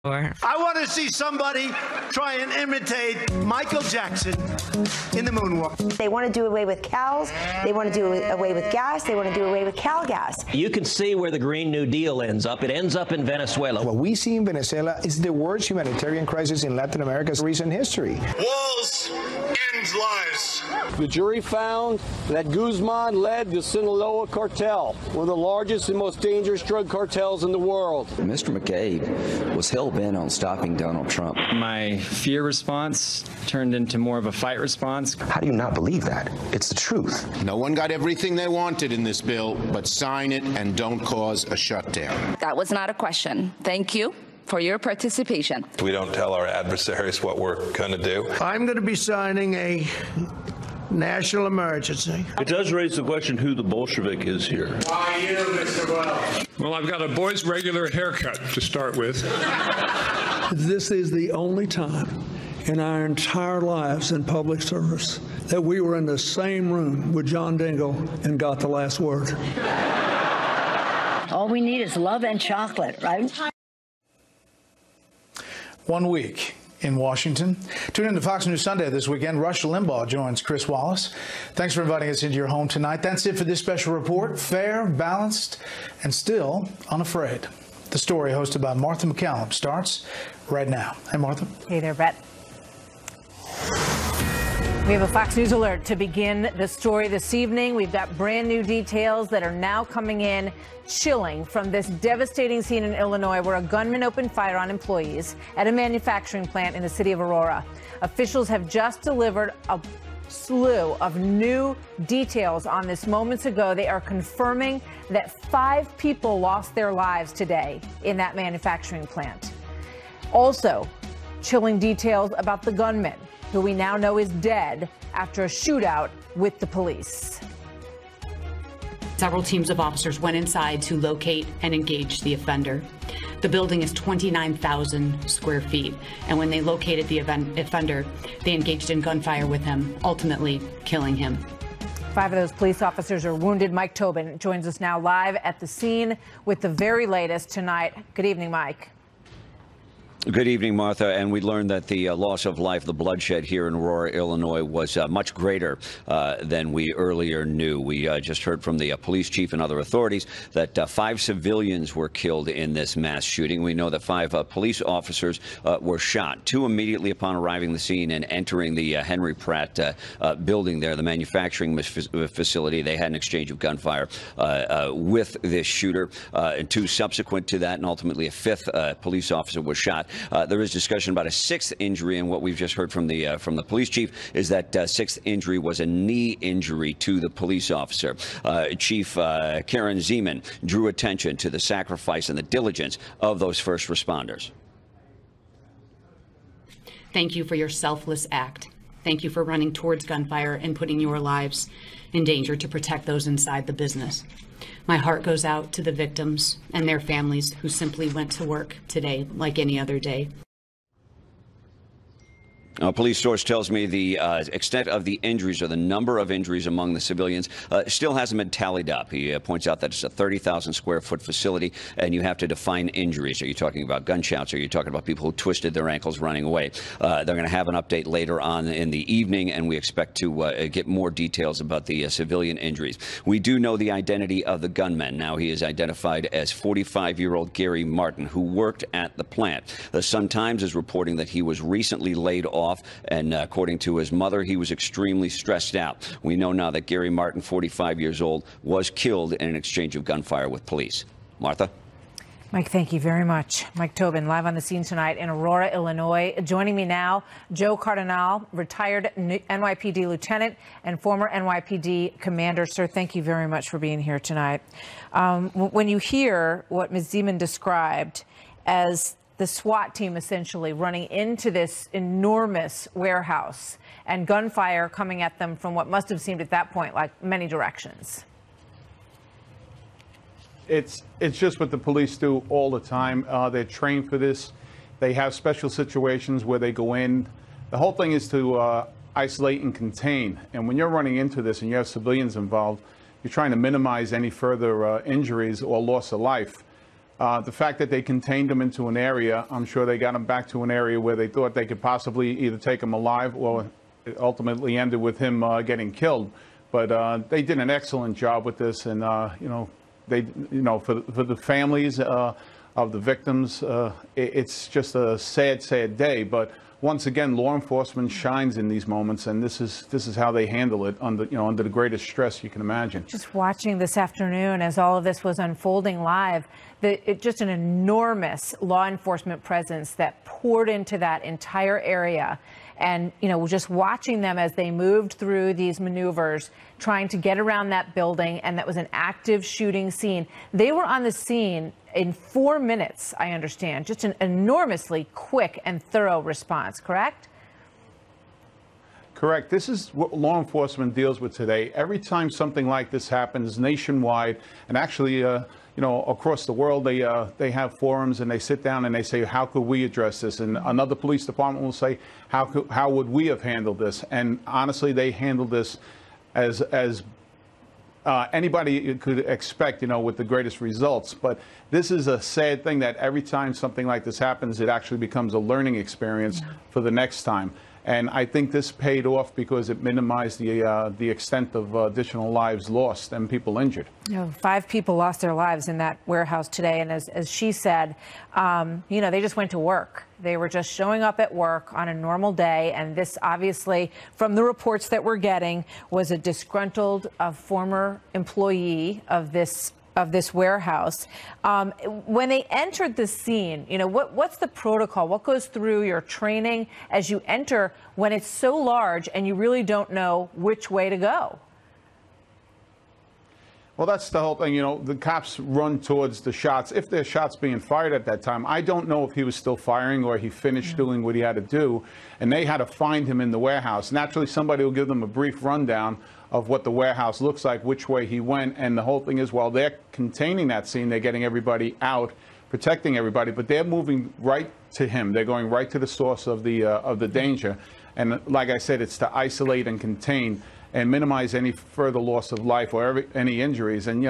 I want to see somebody try and imitate Michael Jackson in the moonwalk. They want to do away with cows. They want to do away with gas. They want to do away with Cal gas. You can see where the Green New Deal ends up. It ends up in Venezuela. What we see in Venezuela is the worst humanitarian crisis in Latin America's recent history. Walls end lives. The jury found that Guzman led the Sinaloa cartel, one of the largest and most dangerous drug cartels in the world. Mr. McCabe was hell-bent on stopping Donald Trump. My fear response turned into more of a fight response. How do you not believe that? It's the truth. No one got everything they wanted in this bill, but sign it and don't cause a shutdown. That was not a question. Thank you for your participation. We don't tell our adversaries what we're going to do. I'm going to be signing a national emergency. It does raise the question who the Bolshevik is here. Why you, Mr. Wells? Well, I've got a boy's regular haircut to start with. This is the only time in our entire lives in public service that we were in the same room with John Dingell and got the last word. All we need is love and chocolate, right? 1 week in Washington. Tune in to Fox News Sunday this weekend. Rush Limbaugh joins Chris Wallace. Thanks for inviting us into your home tonight. That's it for this special report. Fair, balanced, and still unafraid. The story hosted by Martha MacCallum starts right now. Hey, Martha. Hey there, Brett. We have a Fox News alert to begin the story this evening. We've got brand new details that are now coming in, chilling, from this devastating scene in Illinois where a gunman opened fire on employees at a manufacturing plant in the city of Aurora. Officials have just delivered a slew of new details on this moments ago. They are confirming that 5 people lost their lives today in that manufacturing plant. Also, chilling details about the gunman, who we now know is dead after a shootout with the police. Several teams of officers went inside to locate and engage the offender. The building is 29,000 square feet, and when they located the offender, they engaged in gunfire with him, ultimately killing him. 5 of those police officers are wounded. Mike Tobin joins us now live at the scene with the very latest tonight. Good evening, Mike. Good evening, Martha. And we learned that the loss of life, the bloodshed here in Aurora, Illinois, was much greater than we earlier knew. We just heard from the police chief and other authorities that 5 civilians were killed in this mass shooting. We know that 5 police officers were shot, 2 immediately upon arriving the scene and entering the Henry Pratt building there, the manufacturing facility. They had an exchange of gunfire with this shooter, and 2 subsequent to that, and ultimately a 5th police officer was shot. There is discussion about a 6th injury, and what we've just heard from the police chief is that 6th injury was a knee injury to the police officer. Chief Karen Zeman drew attention to the sacrifice and the diligence of those first responders. Thank you for your selfless act. Thank you for running towards gunfire and putting your lives in danger to protect those inside the business. My heart goes out to the victims and their families who simply went to work today like any other day. A police source tells me the extent of the injuries, or the number of injuries among the civilians, still hasn't been tallied up. He points out that it's a 30,000 square foot facility, and you have to define injuries. Are you talking about gunshots? Are you talking about people who twisted their ankles running away? They're going to have an update later on in the evening, and we expect to get more details about the civilian injuries. We do know the identity of the gunman. Now he is identified as 45-year-old Gary Martin, who worked at the plant. The Sun-Times is reporting that he was recently laid off, and according to his mother, he was extremely stressed out. We know now that Gary Martin, 45 years old, was killed in an exchange of gunfire with police. Martha? Mike, thank you very much. Mike Tobin, live on the scene tonight in Aurora, Illinois. Joining me now, Joe Cardinale, retired NYPD lieutenant and former NYPD commander. Sir, thank you very much for being here tonight. When you hear what Ms. Zeman described as the SWAT team essentially running into this enormous warehouse and gunfire coming at them from what must have seemed at that point like many directions. It's just what the police do all the time. They're trained for this. They have special situations where they go in. The whole thing is to isolate and contain. And when you're running into this and you have civilians involved, you're trying to minimize any further injuries or loss of life. The fact that they contained them into an area, I'm sure they got them back to an area where they thought they could possibly either take him alive, or it ultimately ended with him getting killed. But they did an excellent job with this, and for the families of the victims, it's just a sad, sad day. But once again, law enforcement shines in these moments, and this is how they handle it under the greatest stress you can imagine. Just watching this afternoon as all of this was unfolding live, just an enormous law enforcement presence that poured into that entire area. And, just watching them as they moved through these maneuvers, trying to get around that building, and that was an active shooting scene. They were on the scene in 4 minutes, I understand. Just an enormously quick and thorough response, correct? Correct. This is what law enforcement deals with today. Every time something like this happens nationwide, and actually, across the world, they have forums and they sit down and they say, how could we address this? And another police department will say, how would we have handled this? And honestly, they handled this as anybody could expect, with the greatest results. But this is a sad thing that every time something like this happens, it actually becomes a learning experience for the next time. And I think this paid off because it minimized the extent of additional lives lost and people injured. 5 people lost their lives in that warehouse today. And as she said, they just went to work. They were just showing up at work on a normal day. And this obviously, from the reports that we're getting, was a disgruntled former employee of this warehouse. When they entered the scene, what's the protocol? What goes through your training as you enter when it's so large and you really don't know which way to go? Well, that's the whole thing. The cops run towards the shots. If there's shots being fired at that time, I don't know if he was still firing or he finished doing what he had to do, and they had to find him in the warehouse. Naturally, somebody will give them a brief rundown of what the warehouse looks like, which way he went, and the whole thing is, while they're containing that scene, they're getting everybody out, protecting everybody, but they're moving right to him. They're going right to the source of the danger, and like I said, it's to isolate and contain and minimize any further loss of life or any injuries. And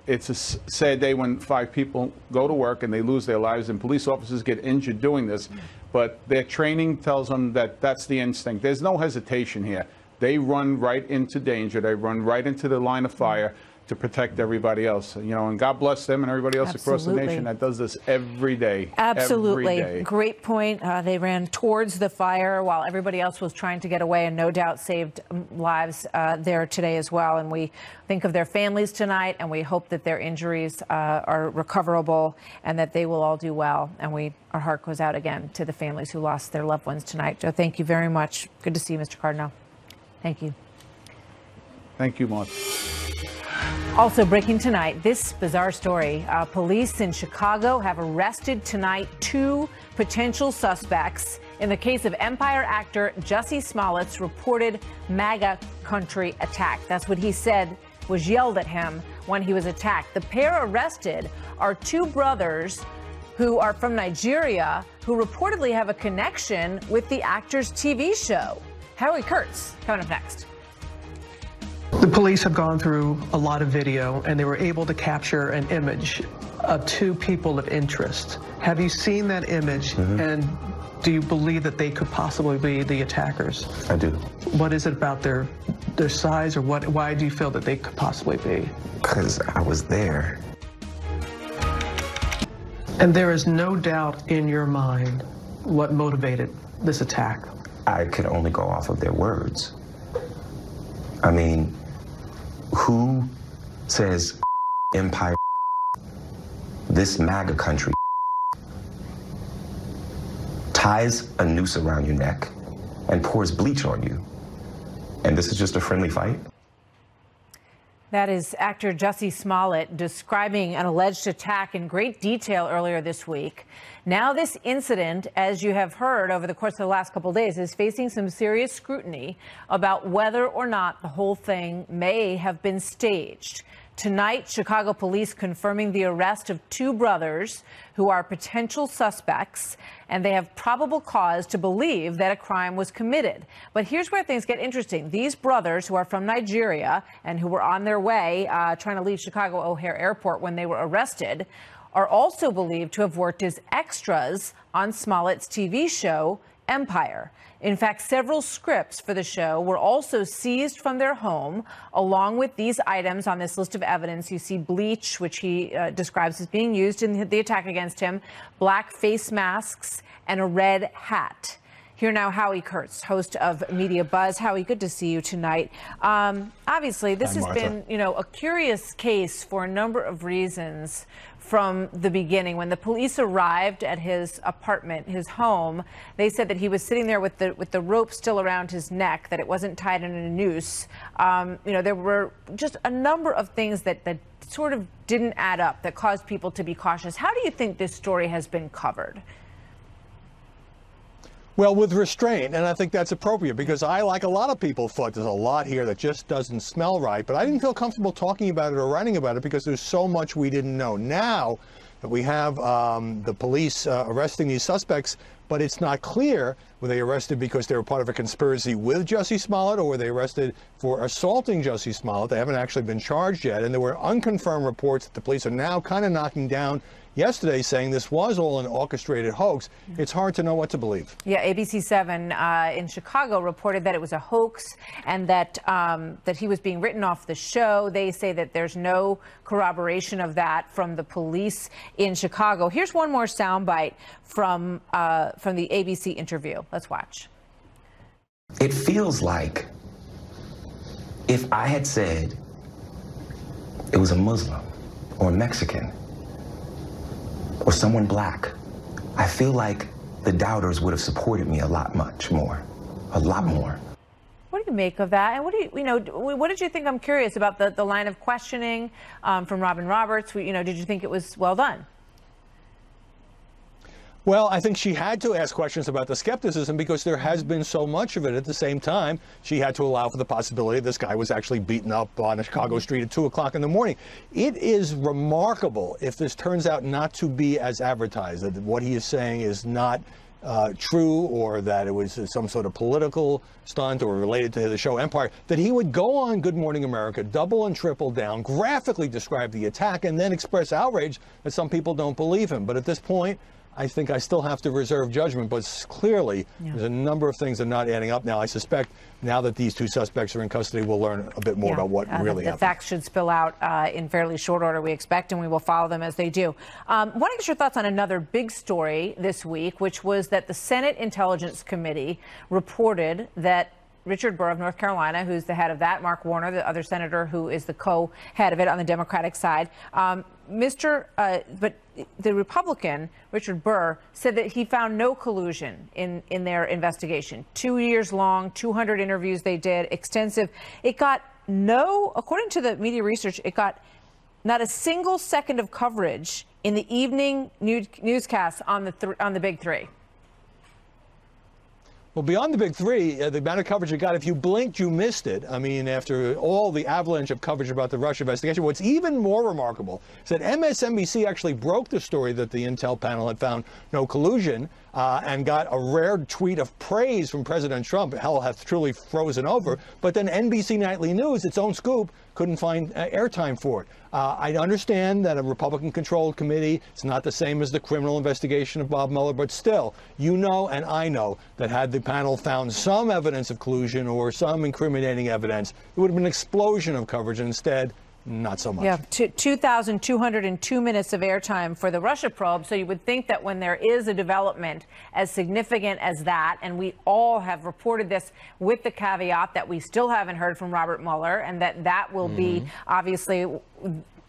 it's a sad day when 5 people go to work and they lose their lives, and police officers get injured doing this, but their training tells them that that's the instinct. There's no hesitation here. They run right into danger. They run right into the line of fire to protect everybody else. And God bless them and everybody else across the nation that does this every day. Absolutely. Every day. Great point. They ran towards the fire while everybody else was trying to get away, and no doubt saved lives there today as well. And we think of their families tonight, and we hope that their injuries are recoverable and that they will all do well. And our heart goes out again to the families who lost their loved ones tonight. Joe, thank you very much. Good to see you, Mr. Cardinal. Thank you. Thank you, Mark. Also breaking tonight, this bizarre story. Police in Chicago have arrested tonight 2 potential suspects in the case of Empire actor Jussie Smollett's reported MAGA country attack. That's what he said was yelled at him when he was attacked. The pair arrested are 2 brothers who are from Nigeria who reportedly have a connection with the actor's TV show. Howie Kurtz coming up next. The police have gone through a lot of video, and they were able to capture an image of 2 people of interest. Have you seen that image, and do you believe that they could possibly be the attackers? I do. What is it about their size, or why do you feel that they could possibly be? Because I was there. And there is no doubt in your mind what motivated this attack? I could only go off of their words. I mean, who says empire, this MAGA country, ties a noose around your neck and pours bleach on you? And this is just a friendly fight? That is actor Jussie Smollett describing an alleged attack in great detail earlier this week. Now this incident, as you have heard over the course of the last couple of days, is facing some serious scrutiny about whether or not the whole thing may have been staged. Tonight, Chicago police confirming the arrest of 2 brothers who are potential suspects, and they have probable cause to believe that a crime was committed. But here's where things get interesting. These brothers, who are from Nigeria and who were on their way trying to leave Chicago O'Hare Airport when they were arrested, are also believed to have worked as extras on Smollett's TV show, Empire. In fact, several scripts for the show were also seized from their home, along with these items on this list of evidence. You see bleach, which he describes as being used in the attack against him, black face masks, and a red hat. Here now, Howie Kurtz, host of Media Buzz. Howie, good to see you tonight. Obviously, this has been, a curious case for a number of reasons from the beginning. When the police arrived at his apartment, his home, they said that he was sitting there with the rope still around his neck, that it wasn't tied in a noose. There were just a number of things that sort of didn't add up, that caused people to be cautious. How do you think this story has been covered? Well, with restraint, and I think that's appropriate, because I, like a lot of people, thought there's a lot here that just doesn't smell right, but I didn't feel comfortable talking about it or writing about it because there's so much we didn't know. Now that we have the police arresting these suspects, but it's not clear, were they arrested because they were part of a conspiracy with Jussie Smollett, or were they arrested for assaulting Jussie Smollett? They haven't actually been charged yet, and there were unconfirmed reports that the police are now kind of knocking down yesterday, saying this was all an orchestrated hoax. It's hard to know what to believe. Yeah, ABC7 in Chicago reported that it was a hoax, and that he was being written off the show. They say that there's no corroboration of that from the police in Chicago. Here's one more soundbite from the ABC interview. Let's watch. It feels like if I had said it was a Muslim or a Mexican or someone black, I feel like the doubters would have supported me a lot more. What do you make of that? And what did you think? I'm curious about the line of questioning from Robin Roberts. Did you think it was well done? Well, I think she had to ask questions about the skepticism because there has been so much of it. At the same time, she had to allow for the possibility this guy was actually beaten up on a Chicago street at 2 o'clock in the morning. It is remarkable if this turns out not to be as advertised, that what he is saying is not true, or that it was some sort of political stunt or related to the show Empire, that he would go on Good Morning America, double and triple down, graphically describe the attack, and then express outrage that some people don't believe him. But at this point, I think I still have to reserve judgment, but clearly there's a number of things that are not adding up now. I suspect now that these two suspects are in custody, we'll learn a bit more about what really happened. The facts should spill out in fairly short order, we expect, and we will follow them as they do. Want to get your thoughts on another big story this week, which was that the Senate Intelligence Committee reported that Richard Burr of North Carolina, who's the head of that, Mark Warner, the other senator who is the co-head of it on the Democratic side, but the Republican, Richard Burr, said that he found no collusion in their investigation. 2 years long, 200 interviews they did, extensive. It got according to the media research, it got not a single second of coverage in the evening newscasts on the Big Three. Well, beyond the Big Three, the amount of coverage it got, if you blinked, you missed it. I mean, after all the avalanche of coverage about the Russia investigation, what's even more remarkable is that MSNBC actually broke the story that the Intel panel had found no collusion and got a rare tweet of praise from President Trump. Hell hath truly frozen over. But then NBC Nightly News, its own scoop, couldn't find airtime for it. I understand that a Republican-controlled committee is not the same as the criminal investigation of Bob Mueller, but still, you know and I know that had the panel found some evidence of collusion or some incriminating evidence, it would have been an explosion of coverage. And instead, not so much. Yeah, 2,202 minutes of airtime for the Russia probe. So you would think that when there is a development as significant as that, and we all have reported this with the caveat that we still haven't heard from Robert Mueller, and that will be obviously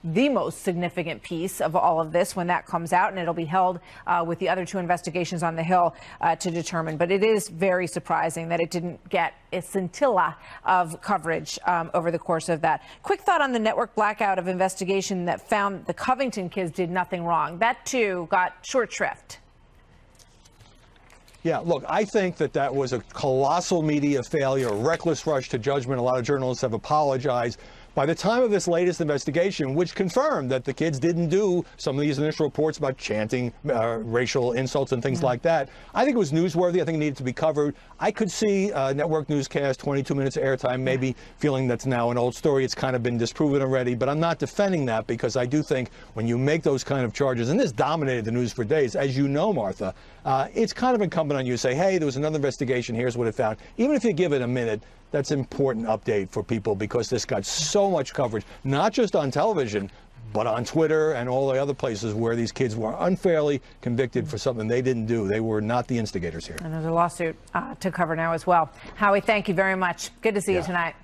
the most significant piece of all of this when that comes out, and it'll be held with the other two investigations on the Hill to determine. But it is very surprising that it didn't get a scintilla of coverage over the course of that. Quick thought on the network blackout of investigation that found the Covington kids did nothing wrong. That too got short shrift. Yeah, look, I think that was a colossal media failure, a reckless rush to judgment. A lot of journalists have apologized. By the time of this latest investigation, which confirmed that the kids didn't do some of these initial reports about chanting racial insults and things like that, I think it was newsworthy. I think it needed to be covered. I could see a network newscast, 22 minutes of airtime, maybe feeling that's now an old story. It's kind of been disproven already, but I'm not defending that because I do think when you make those kind of charges, and this dominated the news for days, as you know, Martha, it's kind of incumbent on you to say, hey, there was another investigation, here's what it found. Even if you give it a minute, that's an important update for people because this got so much coverage, not just on television, but on Twitter and all the other places where these kids were unfairly convicted for something they didn't do. They were not the instigators here. And there's a lawsuit to cover now as well. Howie, thank you very much. Good to see you tonight.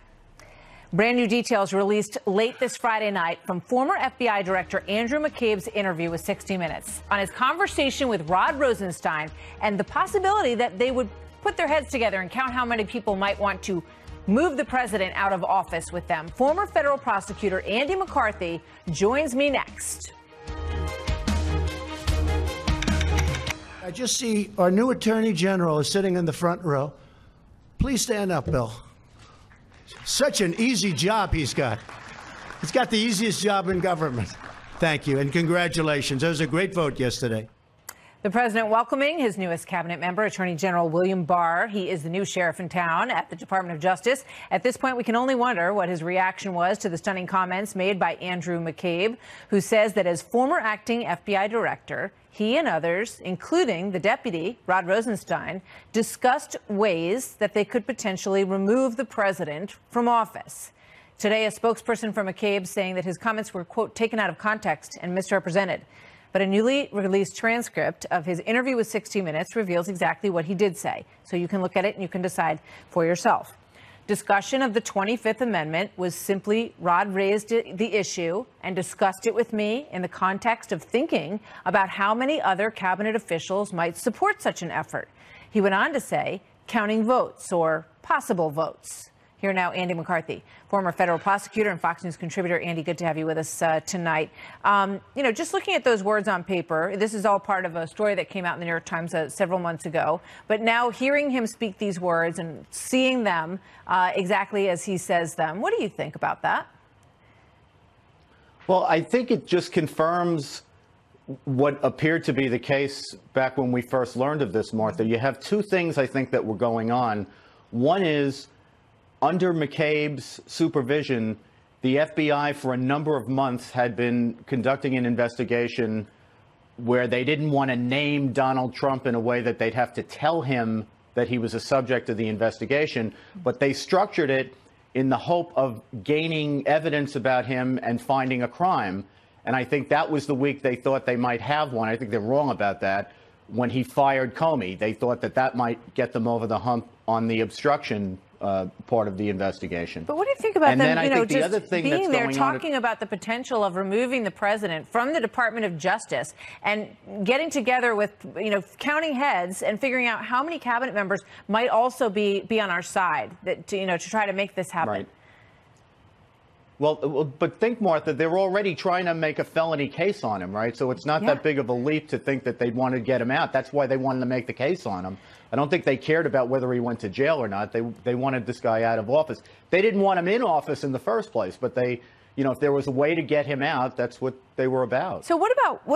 Brand new details released late this Friday night from former FBI Director Andrew McCabe's interview with 60 Minutes on his conversation with Rod Rosenstein and the possibility that they would put their heads together and count how many people might want to move the president out of office with them. Former federal prosecutor Andy McCarthy joins me next. I just see our new Attorney General is sitting in the front row. Please stand up, Bill. Such an easy job he's got. He's got the easiest job in government. Thank you, and congratulations. That was a great vote yesterday. The president welcoming his newest cabinet member, Attorney General William Barr. He is the new sheriff in town at the Department of Justice. At this point, we can only wonder what his reaction was to the stunning comments made by Andrew McCabe, who says that as former acting FBI director, he and others, including the deputy, Rod Rosenstein, discussed ways that they could potentially remove the president from office. Today, a spokesperson for McCabe saying that his comments were, quote, taken out of context and misrepresented. But a newly released transcript of his interview with 60 Minutes reveals exactly what he did say. So you can look at it and you can decide for yourself. Discussion of the 25th Amendment was simply Rod raised the issue and discussed it with me in the context of thinking about how many other cabinet officials might support such an effort. He went on to say, counting votes or possible votes. Here now, Andy McCarthy, former federal prosecutor and Fox News contributor. Andy, good to have you with us tonight. You know, just looking at those words on paper, this is all part of a story that came out in the New York Times several months ago. But now hearing him speak these words and seeing them exactly as he says them, what do you think about that? Well, I think it just confirms what appeared to be the case back when we first learned of this, Martha. You have two things, I think, that were going on. One is, under McCabe's supervision, the FBI for a number of months had been conducting an investigation where they didn't want to name Donald Trump in a way that they'd have to tell him that he was a subject of the investigation, but they structured it in the hope of gaining evidence about him and finding a crime. And I think that was the week they thought they might have one. I think they're wrong about that. When he fired Comey, they thought that that might get them over the hump on the obstruction part of the investigation. But what do you think about them, you know, just being there talking about the potential of removing the president from the Department of Justice and getting together with, you know, counting heads and figuring out how many cabinet members might also be on our side that, you know, to try to make this happen? Right. Well, but think, Martha, they're already trying to make a felony case on him, right? So it's not that big of a leap to think that they'd want to get him out. That's why they wanted to make the case on him. I don't think they cared about whether he went to jail or not. They wanted this guy out of office. They didn't want him in office in the first place, but they, you know, if there was a way to get him out, that's what they were about. So what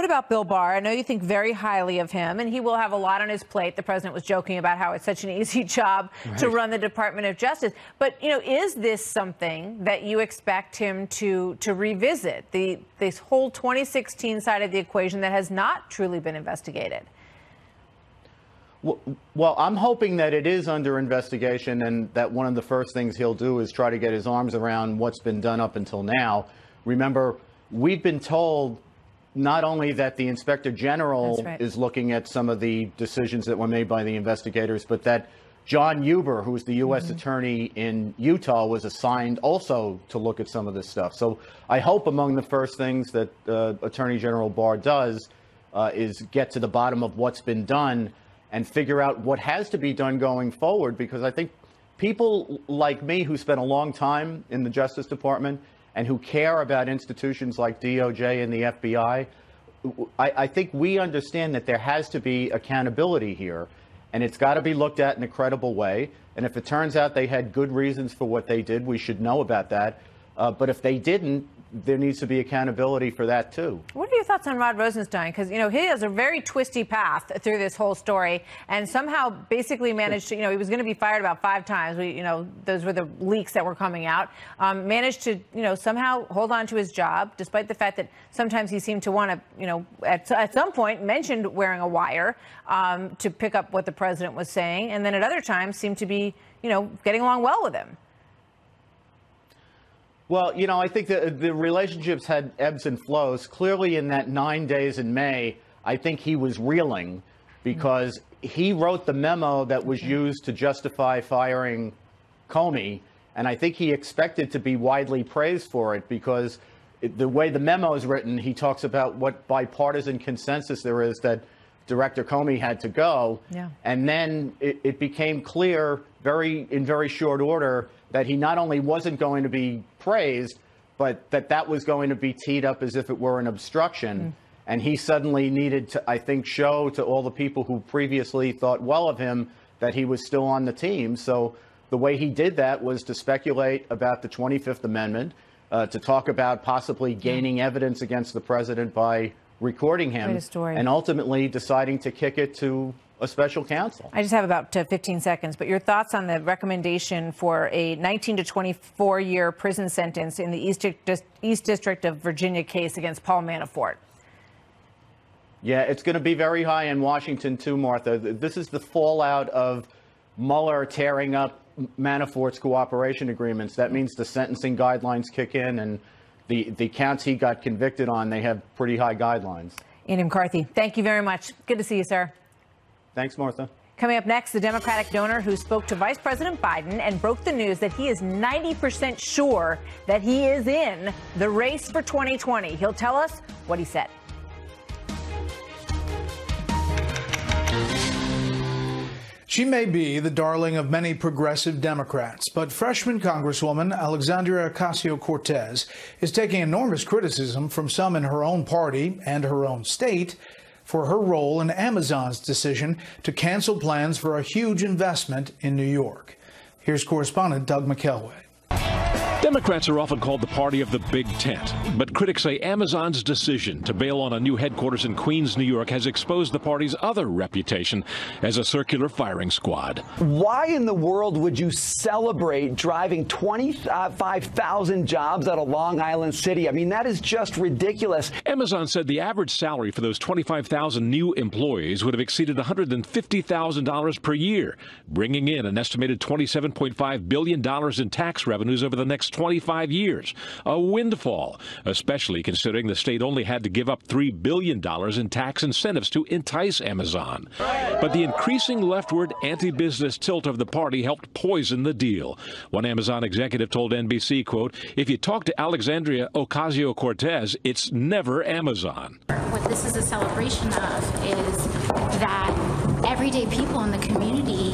about Bill Barr? I know you think very highly of him, and he will have a lot on his plate. The president was joking about how it's such an easy job to run the Department of Justice. But, you know, is this something that you expect him to revisit, this whole 2016 side of the equation that has not truly been investigated? Well, I'm hoping that it is under investigation and that one of the first things he'll do is try to get his arms around what's been done up until now. Remember, we've been told not only that the Inspector General is looking at some of the decisions that were made by the investigators, but that John Huber, who is the U.S. attorney in Utah, was assigned also to look at some of this stuff. So I hope among the first things that Attorney General Barr does is get to the bottom of what's been done and figure out what has to be done going forward, because I think people like me who spent a long time in the Justice Department and who care about institutions like DOJ and the FBI, I think we understand that there has to be accountability here, and it's got to be looked at in a credible way. And if it turns out they had good reasons for what they did, we should know about that. But if they didn't, there needs to be accountability for that, too. What are your thoughts on Rod Rosenstein? Because, you know, he has a very twisty path through this whole story and somehow basically managed to, you know, he was going to be fired about 5 times. You know, those were the leaks that were coming out. Managed to, you know, somehow hold on to his job, despite the fact that sometimes he seemed to want to, you know, at some point mentioned wearing a wire to pick up what the president was saying. And then at other times seemed to be, you know, getting along well with him. Well, you know, I think the relationships had ebbs and flows. Clearly, in that 9 days in May, I think he was reeling because he wrote the memo that was used to justify firing Comey, and I think he expected to be widely praised for it because the way the memo is written, he talks about what bipartisan consensus there is that Director Comey had to go. Yeah. And then it became clear in very short order that he not only wasn't going to be praised, but that was going to be teed up as if it were an obstruction. And he suddenly needed to, I think, show to all the people who previously thought well of him that he was still on the team. So the way he did that was to speculate about the 25th Amendment, to talk about possibly gaining evidence against the president by recording him, and ultimately deciding to kick it to a special counsel. I just have about 15 seconds, but your thoughts on the recommendation for a 19 to 24-year prison sentence in the East District of Virginia case against Paul Manafort? Yeah, it's going to be very high in Washington, too, Martha. This is the fallout of Mueller tearing up Manafort's cooperation agreements. That means the sentencing guidelines kick in, and the counts he got convicted on, they have pretty high guidelines. Andy McCarthy, thank you very much. Good to see you, sir. Thanks, Martha. Coming up next, the Democratic donor who spoke to Vice President Biden and broke the news that he is 90% sure that he is in the race for 2020. He'll tell us what he said. She may be the darling of many progressive Democrats, but freshman Congresswoman Alexandria Ocasio-Cortez is taking enormous criticism from some in her own party and her own state for her role in Amazon's decision to cancel plans for a huge investment in New York. Here's correspondent Doug McKelway. Democrats are often called the party of the big tent, but critics say Amazon's decision to bail on a new headquarters in Queens, New York, has exposed the party's other reputation as a circular firing squad. Why in the world would you celebrate driving 25,000 jobs out of Long Island City? I mean, that is just ridiculous. Amazon said the average salary for those 25,000 new employees would have exceeded $150,000 per year, bringing in an estimated $27.5 billion in tax revenues over the next 25 years. A windfall, especially considering the state only had to give up $3 billion in tax incentives to entice Amazon. But the increasing leftward anti-business tilt of the party helped poison the deal. One Amazon executive told NBC, quote, "If you talk to Alexandria Ocasio-Cortez, it's never Amazon." What this is a celebration of is that everyday people in the community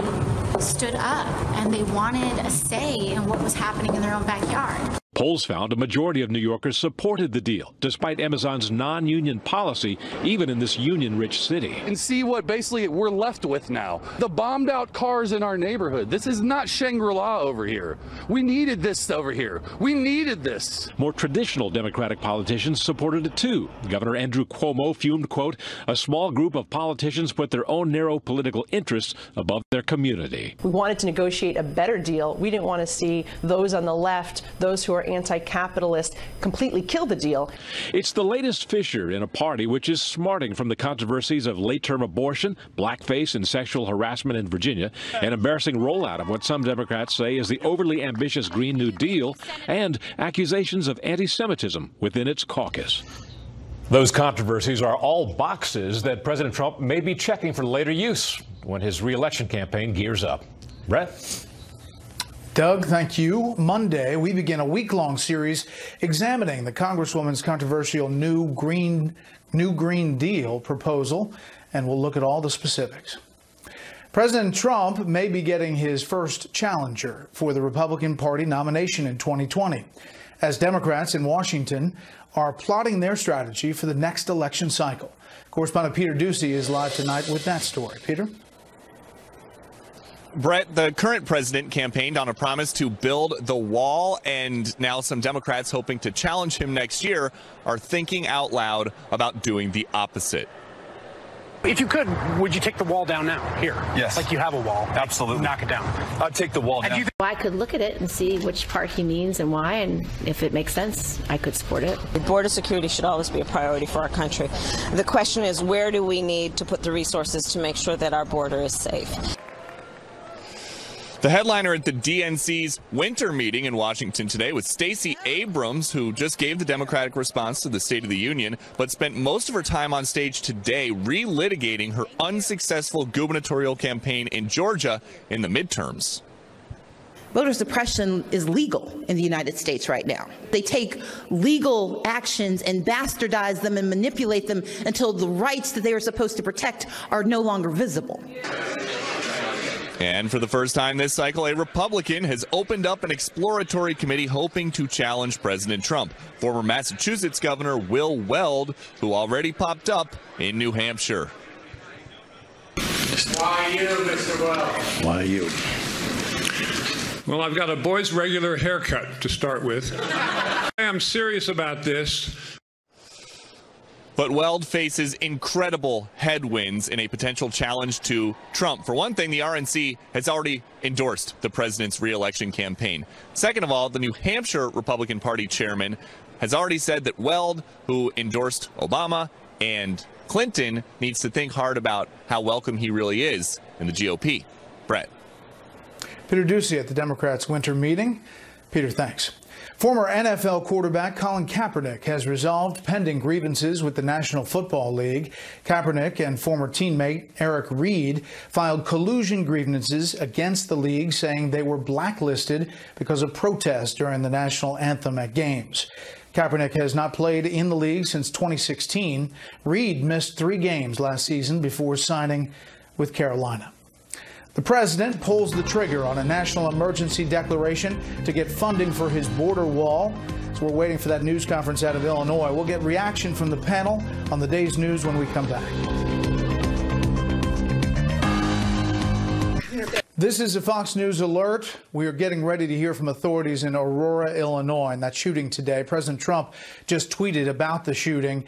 stood up and they wanted a say in what was happening in their own backyard. Polls found a majority of New Yorkers supported the deal, despite Amazon's non-union policy, even in this union-rich city. And see what basically we're left with now. The bombed out cars in our neighborhood. This is not Shangri-La over here. We needed this over here. We needed this. More traditional Democratic politicians supported it too. Governor Andrew Cuomo fumed, quote, "A small group of politicians put their own narrow political interests above their community." We wanted to negotiate a better deal. We didn't want to see those on the left, those who are anti-capitalist, completely kill the deal. It's the latest fissure in a party which is smarting from the controversies of late-term abortion, blackface, and sexual harassment in Virginia, an embarrassing rollout of what some Democrats say is the overly ambitious Green New Deal, and accusations of anti-Semitism within its caucus. Those controversies are all boxes that President Trump may be checking for later use when his re-election campaign gears up. Brett? Doug, thank you. Monday, we begin a week-long series examining the Congresswoman's controversial new Green Deal proposal, and we'll look at all the specifics. President Trump may be getting his first challenger for the Republican Party nomination in 2020, as Democrats in Washington are plotting their strategy for the next election cycle. Correspondent Peter Ducey is live tonight with that story. Peter? Brett, the current president campaigned on a promise to build the wall, and now some Democrats hoping to challenge him next year are thinking out loud about doing the opposite. If you could, would you take the wall down now? Here. Yes. Like you have a wall. Absolutely. Knock it down. I'd take the wall down. I could look at it and see which part he means and why, and if it makes sense, I could support it. Border security should always be a priority for our country. The question is, where do we need to put the resources to make sure that our border is safe? The headliner at the DNC's winter meeting in Washington today was Stacey Abrams, who just gave the Democratic response to the State of the Union, but spent most of her time on stage today relitigating her unsuccessful gubernatorial campaign in Georgia in the midterms. Voter suppression is legal in the United States right now. They take legal actions and bastardize them and manipulate them until the rights that they are supposed to protect are no longer visible. And for the first time this cycle, a Republican has opened up an exploratory committee hoping to challenge President Trump. Former Massachusetts Governor Will Weld, who already popped up in New Hampshire. Why you, Mr. Weld? Why you? Well, I've got a boy's regular haircut to start with. I am serious about this. But Weld faces incredible headwinds in a potential challenge to Trump. For one thing, the RNC has already endorsed the president's re-election campaign. Second of all, the New Hampshire Republican Party chairman has already said that Weld, who endorsed Obama and Clinton, needs to think hard about how welcome he really is in the GOP. Brett. Peter Ducey at the Democrats' winter meeting. Peter, thanks. Former NFL quarterback Colin Kaepernick has resolved pending grievances with the National Football League. Kaepernick and former teammate Eric Reid filed collusion grievances against the league, saying they were blacklisted because of protests during the national anthem at games. Kaepernick has not played in the league since 2016. Reid missed 3 games last season before signing with Carolina. The president pulls the trigger on a national emergency declaration to get funding for his border wall. So we're waiting for that news conference out of Illinois. We'll get reaction from the panel on the day's news when we come back. This is a Fox News alert. We are getting ready to hear from authorities in Aurora, Illinois, and that shooting today. President Trump just tweeted about the shooting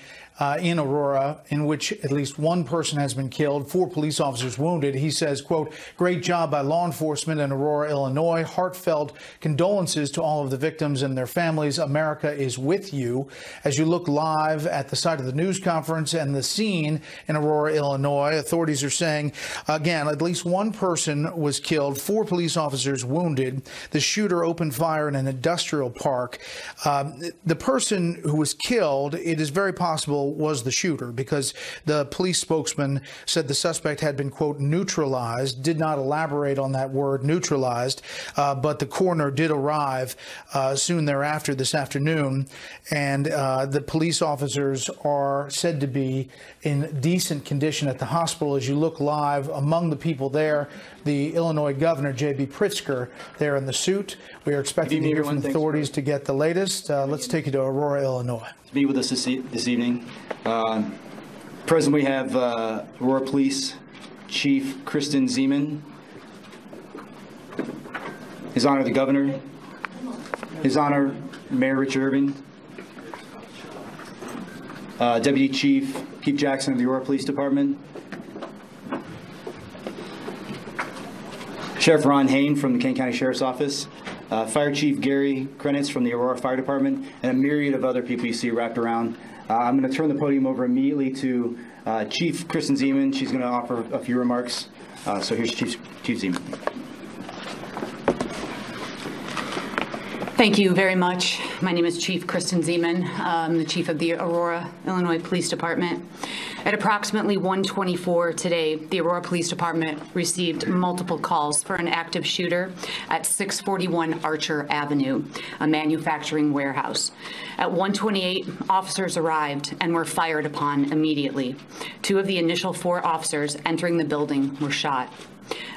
in Aurora, in which at least 1 person has been killed, 4 police officers wounded. He says, quote, "Great job by law enforcement in Aurora, Illinois. Heartfelt condolences to all of the victims and their families. America is with you." As you look live at the site of the news conference and the scene in Aurora, Illinois, authorities are saying, again, at least 1 person was killed, 4 police officers wounded. The shooter opened fire in an industrial park. The person who was killed, it is very possible, was the shooter, because the police spokesman said the suspect had been, quote, neutralized, did not elaborate on that word, neutralized, but the coroner did arrive soon thereafter this afternoon, and the police officers are said to be in decent condition at the hospital. As you look live, among the people there, the Illinois Governor, J.B. Pritzker, there in the suit. We are expecting to hear from authorities to get the latest. Let's take you to Aurora, Illinois. To be with us this evening. Present, we have Aurora Police Chief Kristen Zeman, His Honor the Governor, His Honor Mayor Richard Irving, Deputy Chief Pete Jackson of the Aurora Police Department, Sheriff Ron Hain from the Kane County Sheriff's Office, Fire Chief Gary Krenitz from the Aurora Fire Department, and a myriad of other people you see wrapped around. I'm going to turn the podium over immediately to Chief Kristen Zeman. She's going to offer a few remarks. So here's Chief Zeman. Thank you very much. My name is Chief Kristen Zeman. I'm the chief of the Aurora, Illinois Police Department. At approximately 1:24 today, the Aurora Police Department received multiple calls for an active shooter at 641 Archer Avenue, a manufacturing warehouse. At 1:28, officers arrived and were fired upon immediately. 2 of the initial 4 officers entering the building were shot.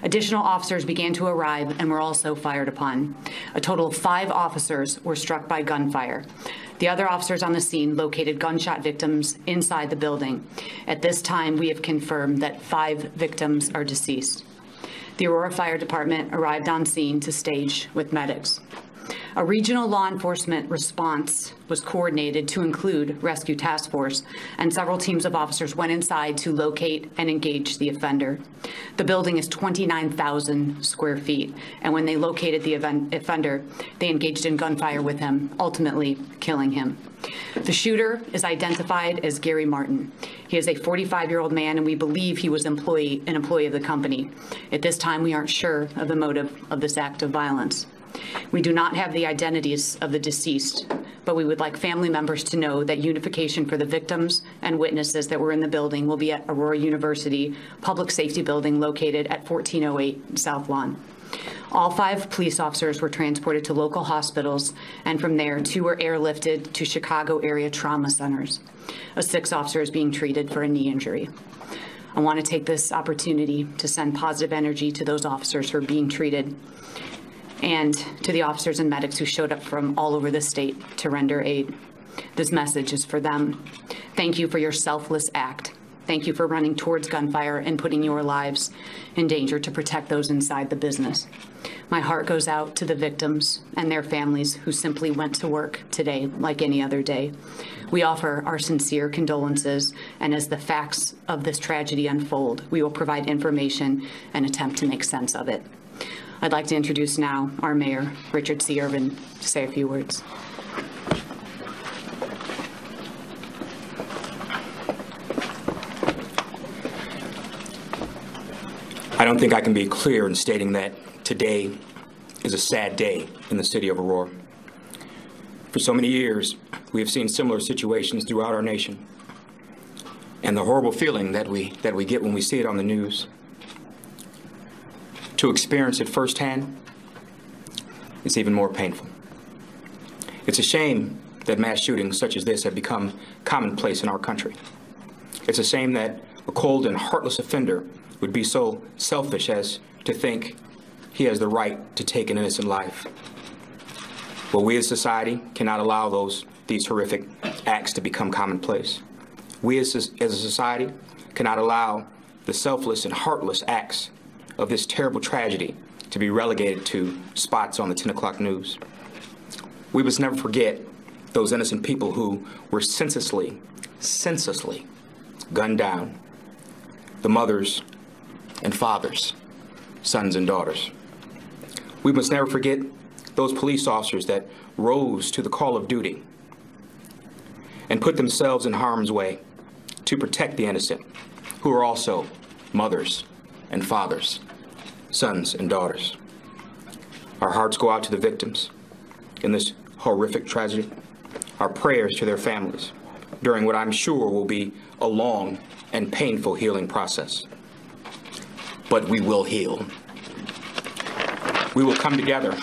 Additional officers began to arrive and were also fired upon. A total of 5 officers were struck by gunfire. The other officers on the scene located gunshot victims inside the building. At this time, we have confirmed that 5 victims are deceased. the Aurora Fire Department arrived on scene to stage with medics. A regional law enforcement response was coordinated to include Rescue Task Force, and several teams of officers went inside to locate and engage the offender. The building is 29,000 square feet, and when they located the offender, they engaged in gunfire with him, ultimately killing him. The shooter is identified as Gary Martin. He is a 45-year-old man, and we believe he was an employee of the company. At this time, we aren't sure of the motive of this act of violence. We do not have the identities of the deceased, but we would like family members to know that unification for the victims and witnesses that were in the building will be at Aurora University Public Safety Building located at 1408 South Lawn. All 5 police officers were transported to local hospitals, and from there, 2 were airlifted to Chicago area trauma centers. A 6th officer is being treated for a knee injury. I want to take this opportunity to send positive energy to those officers who are being treated, and to the officers and medics who showed up from all over the state to render aid. This message is for them. Thank you for your selfless act. Thank you for running towards gunfire and putting your lives in danger to protect those inside the business. My heart goes out to the victims and their families who simply went to work today like any other day. We offer our sincere condolences, and as the facts of this tragedy unfold, we will provide information and attempt to make sense of it. I'd like to introduce now our mayor, Richard C. Irvin, to say a few words. I don't think I can be clear in stating that today is a sad day in the city of Aurora. For so many years, we have seen similar situations throughout our nation. And the horrible feeling that we get when we see it on the news, to experience it firsthand, it's even more painful. It's a shame that mass shootings such as this have become commonplace in our country. It's a shame that a cold and heartless offender would be so selfish as to think he has the right to take an innocent life. Well, we as society cannot allow these horrific acts to become commonplace. We as a society cannot allow the selfless and heartless acts of this terrible tragedy to be relegated to spots on the 10 o'clock news. We must never forget those innocent people who were senselessly gunned down, the mothers and fathers, sons and daughters. We must never forget those police officers that rose to the call of duty and put themselves in harm's way to protect the innocent, who are also mothers and fathers, sons and daughters. Our hearts go out to the victims in this horrific tragedy. Our prayers to their families during what I'm sure will be a long and painful healing process. But we will heal. We will come together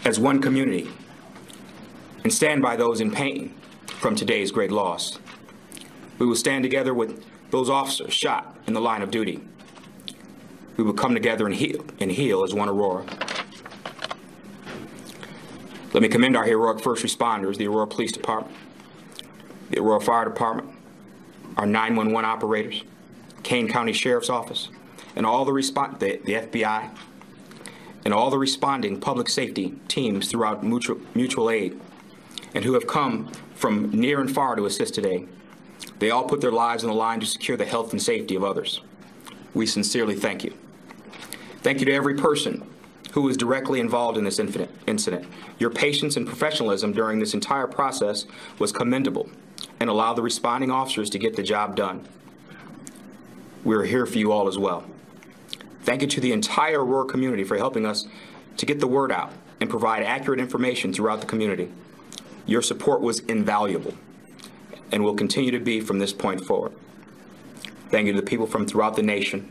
as one community and stand by those in pain from today's great loss. We will stand together with those officers shot in the line of duty. We will come together and heal as one Aurora. Let me commend our heroic first responders, the Aurora Police Department, the Aurora Fire Department, our 911 operators, Kane County Sheriff's Office, and all the FBI, and all the responding public safety teams throughout mutual aid, and who have come from near and far to assist today. They all put their lives on the line to secure the health and safety of others. We sincerely thank you. Thank you to every person who was directly involved in this incident. Your patience and professionalism during this entire process was commendable and allowed the responding officers to get the job done. We're here for you all as well. Thank you to the entire Aurora community for helping us to get the word out and provide accurate information throughout the community. Your support was invaluable and will continue to be from this point forward. Thank you to the people from throughout the nation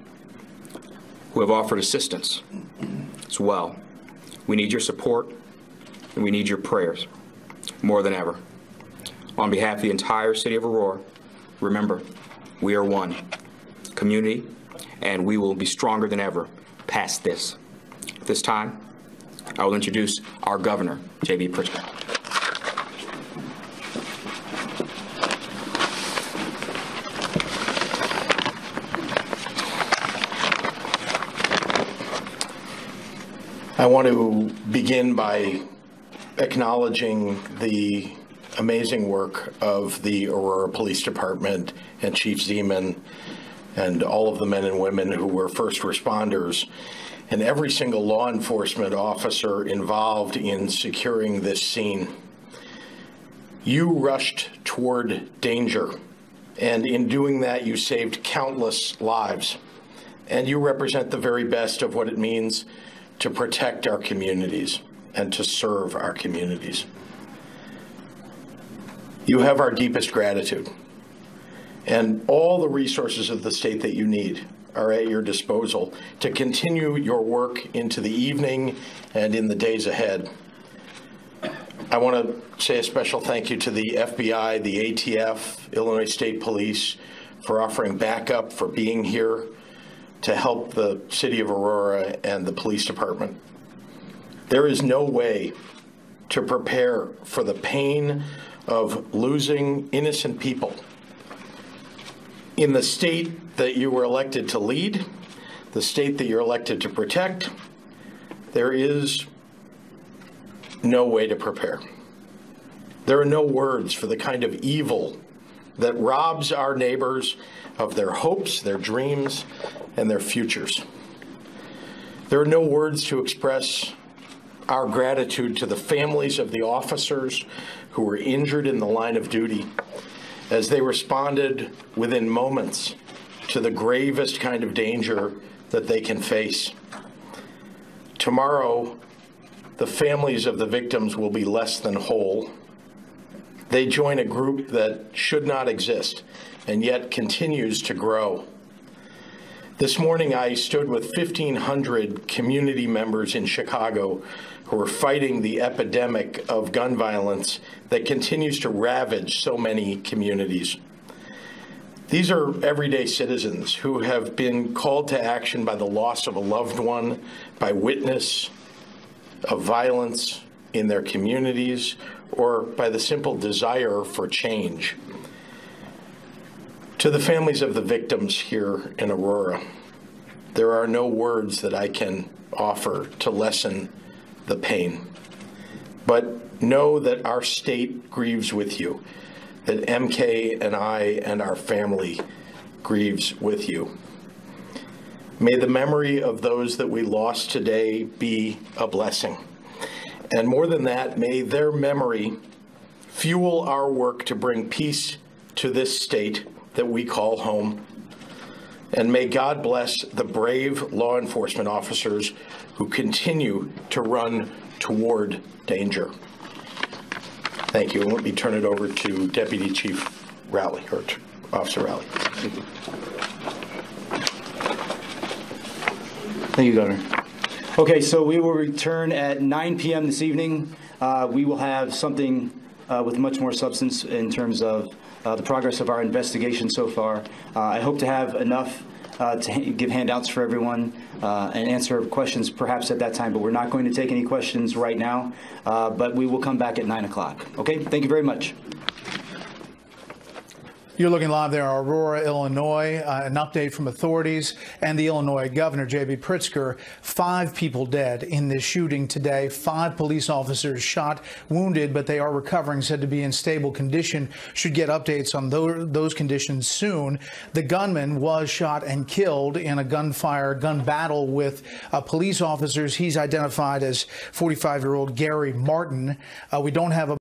who have offered assistance as well. We need your support and we need your prayers more than ever. On behalf of the entire city of Aurora, remember, we are one community and we will be stronger than ever past this. At this time, I will introduce our governor, J.B. Pritzker. I want to begin by acknowledging the amazing work of the Aurora Police Department and Chief Zeman and all of the men and women who were first responders and every single law enforcement officer involved in securing this scene. You rushed toward danger, and in doing that, you saved countless lives. And you represent the very best of what it means to protect our communities and to serve our communities. You have our deepest gratitude, and all the resources of the state that you need are at your disposal to continue your work into the evening and in the days ahead. I want to say a special thank you to the FBI, the ATF, Illinois State Police for offering backup, for being here to help the city of Aurora and the police department. There is no way to prepare for the pain of losing innocent people in the state that you were elected to lead, the state that you're elected to protect. There is no way to prepare. There are no words for the kind of evil that robs our neighbors of their hopes, their dreams, and their futures. There are no words to express our gratitude to the families of the officers who were injured in the line of duty as they responded within moments to the gravest kind of danger that they can face. Tomorrow, the families of the victims will be less than whole. They join a group that should not exist and yet continues to grow. This morning, I stood with 1,500 community members in Chicago who are fighting the epidemic of gun violence that continues to ravage so many communities. These are everyday citizens who have been called to action by the loss of a loved one, by witness of violence in their communities, or by the simple desire for change. To the families of the victims here in Aurora, there are no words that I can offer to lessen the pain. But know that our state grieves with you, that MK and I and our family grieves with you. May the memory of those that we lost today be a blessing. And more than that, may their memory fuel our work to bring peace to this state that we call home. And may God bless the brave law enforcement officers who continue to run toward danger. Thank you. And let me turn it over to Deputy Chief Rowley, or Officer Rowley. Thank you, Governor. Okay, so we will return at 9 p.m. this evening. We will have something with much more substance in terms of the progress of our investigation so far. I hope to have enough to give handouts for everyone and answer questions perhaps at that time, but we're not going to take any questions right now, but we will come back at 9 o'clock. Okay, thank you very much. You're looking live there in Aurora, Illinois. An update from authorities and the Illinois Governor, J.B. Pritzker. 5 people dead in this shooting today. 5 police officers shot, wounded, but they are recovering, said to be in stable condition. Should get updates on those conditions soon. The gunman was shot and killed in a gun battle with police officers. He's identified as 45-year-old Gary Martin. We don't have a